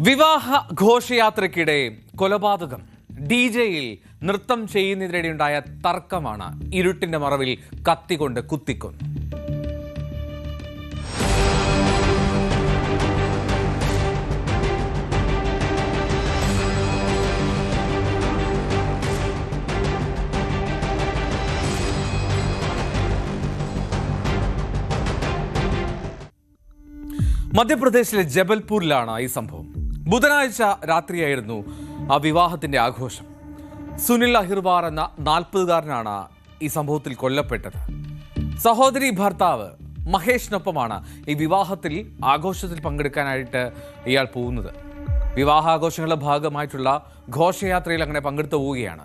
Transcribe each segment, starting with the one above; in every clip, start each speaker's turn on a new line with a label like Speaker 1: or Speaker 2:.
Speaker 1: വിവാഹ ഘോഷയാത്രയ്ക്കിടെ കൊലപാതകം. ഡിജെയിൽ നൃത്തം ചെയ്യുന്നതിനിടെയുണ്ടായ തർക്കമാണ് ഇരുട്ടിന്റെ മറവിൽ കത്തികൊണ്ട് കുത്തിക്കൊന്നു. മധ്യപ്രദേശിലെ ജബൽപൂരിലാണ് ഈ സംഭവം. ബുധനാഴ്ച രാത്രിയായിരുന്നു ആ വിവാഹത്തിന്റെ ആഘോഷം. സുനിൽ അഹിർവാർ എന്ന 40-കാരനാണ് ഈ സംഭവത്തിൽ കൊല്ലപ്പെട്ടത്. സഹോദരി ഭർത്താവ് മഹേഷിനൊപ്പമാണ് ഈ വിവാഹത്തിൽ ആഘോഷത്തിൽ പങ്കെടുക്കാനായിട്ട് ഇയാൾ പോകുന്നത്. വിവാഹാഘോഷങ്ങളുടെ ഭാഗമായിട്ടുള്ള ഘോഷയാത്രയിൽ അങ്ങനെ പങ്കെടുത്തു പോവുകയാണ്.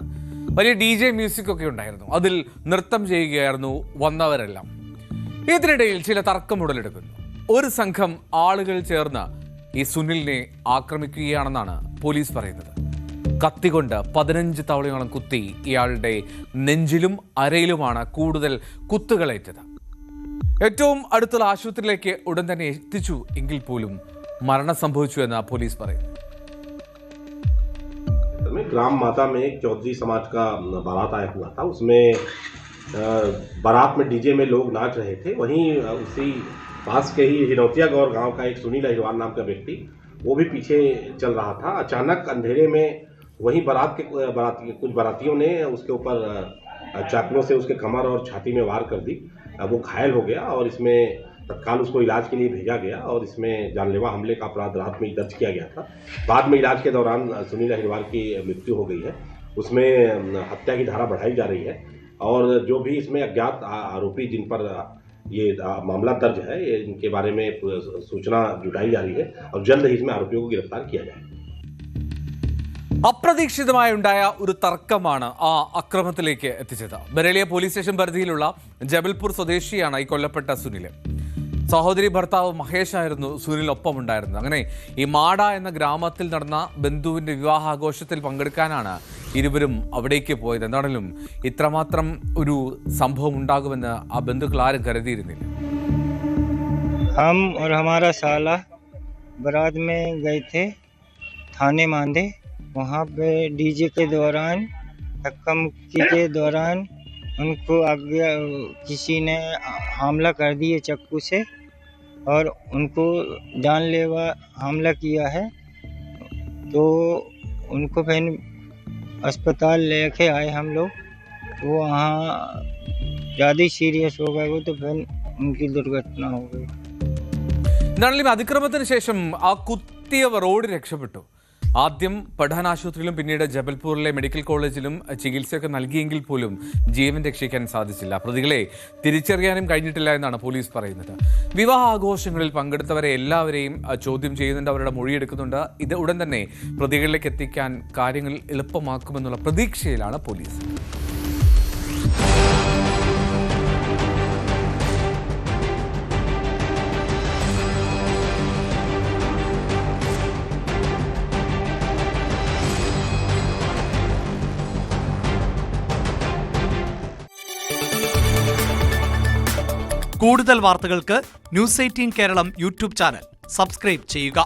Speaker 1: വലിയ DJ മ്യൂസിക് ഒക്കെ ഉണ്ടായിരുന്നു. അതിൽ നൃത്തം ചെയ്യുകയായിരുന്നു വന്നവരെല്ലാം. ഇതിനിടയിൽ ചില തർക്കം ഉടലെടുക്കുന്നു. ഒരു സംഘം ആളുകൾ ചേർന്ന് ഈ സുനിലിനെ ആക്രമിക്കുകയാണെന്നാണ് പോലീസ് പറയുന്നത്. കത്തികൊണ്ട് 15 തവണയോളം കുത്തി ഇയാളുടെ നെഞ്ചിലും അരയിലുമാണ് കൂടുതൽ കുത്തുകളേറ്റത്. ഏറ്റവും അടുത്തുള്ള ആശുപത്രിയിലേക്ക് ഉടൻ തന്നെ എത്തിച്ചു എങ്കിൽ പോലും മരണം സംഭവിച്ചു എന്ന് പോലീസ് പറയുന്നു.
Speaker 2: ग्राम माता में एक चौधरी समाज का बारात आया हुआ था. उसमें बारात में डीजे में लोग नाच रहे थे. वहीं उसी पास के ही हिरौतिया गौर गांव का एक सुनील अहिरवार नाम का व्यक्ति वो भी पीछे चल रहा था. अचानक अंधेरे में वहीं कुछ बारातियों ने उसके ऊपर चाकुओं से उसके कमर और छाती में वार कर दी. वो घायल हो गया और इसमें तत्काल उसको इलाज के लिए भेजा गया और इसमें जानलेवा हमले का अपराध रात में ही दर्ज किया गया था. बाद में इलाज के दौरान सुनील अहिरवार की मृत्यु हो गई है. उसमें हत्या की धारा बढ़ाई जा रही है और जो भी इसमें अज्ञात आरोपी जिन पर ये मामला दर्ज है इनके बारे में सूचना जुटाई जा रही है और जल्द ही इसमें आरोपियों को गिरफ्तार किया जाए.
Speaker 1: അപ്രതീക്ഷിതമായുണ്ടായ ഒരു തർക്കമാണ് ആ അക്രമത്തിലേക്ക് എത്തിച്ചത്. ബരേലിയ പോലീസ് സ്റ്റേഷൻ പരിധിയിലുള്ള ജബൽപൂർ സ്വദേശിയാണ് ഈ കൊല്ലപ്പെട്ട സുനിൽ. സഹോദരി ഭർത്താവ് മഹേഷ് ആയിരുന്നു സുനിലിനൊപ്പം ഉണ്ടായിരുന്നത്. അങ്ങനെ ഈ മാട എന്ന ഗ്രാമത്തിൽ നടന്ന ബന്ധുവിന്റെ വിവാഹാഘോഷത്തിൽ പങ്കെടുക്കാനാണ് ഇരുവരും അവിടേക്ക് പോയത്. എന്താണെങ്കിലും ഇത്രമാത്രം ഒരു സംഭവം ഉണ്ടാകുമെന്ന് ആ ബന്ധുക്കൾ ആരും കരുതിയിരുന്നില്ല.
Speaker 3: हम और हमारा साला बारात में गए थे थाने मांदे. वहाँ पे डीजे के दौरान धक्का मुक्की के दौरान उनको आगे किसी ने हमला कर दिए चाकू से और उनको जानलेवा हमला किया है. तो उनको फिर अस्पताल लेके आए हम लोग. वो वहाँ ज़्यादा सीरियस हो गए. वो तो फिर उनकी दुर्घटना हो गई.
Speaker 1: എന്നാലും അതിക്രമത്തിന് ശേഷം ആ കുത്തിയവർ ഓടി രക്ഷപ്പെട്ടു. ആദ്യം പഠാൻ ആശുപത്രിയിലും പിന്നീട് ജബൽപൂരിലെ മെഡിക്കൽ കോളേജിലും ചികിത്സയൊക്കെ നൽകിയെങ്കിൽ പോലും ജീവൻ രക്ഷിക്കാൻ സാധിച്ചില്ല. പ്രതികളെ തിരിച്ചറിയാനും കഴിഞ്ഞിട്ടില്ല എന്നാണ് പോലീസ് പറയുന്നത്. വിവാഹാഘോഷങ്ങളിൽ പങ്കെടുത്തവരെ എല്ലാവരെയും ചോദ്യം ചെയ്യുന്നുണ്ട്, അവരുടെ മൊഴിയെടുക്കുന്നുണ്ട്. ഇത് ഉടൻ തന്നെ പ്രതികളിലേക്ക് എത്തിക്കാൻ കാര്യങ്ങൾ എളുപ്പമാക്കുമെന്നുള്ള പ്രതീക്ഷയിലാണ് പോലീസ്.
Speaker 4: കൂടുതൽ വാർത്തകൾക്ക് news 18 Keralam YouTube channel subscribe ചെയ്യുക.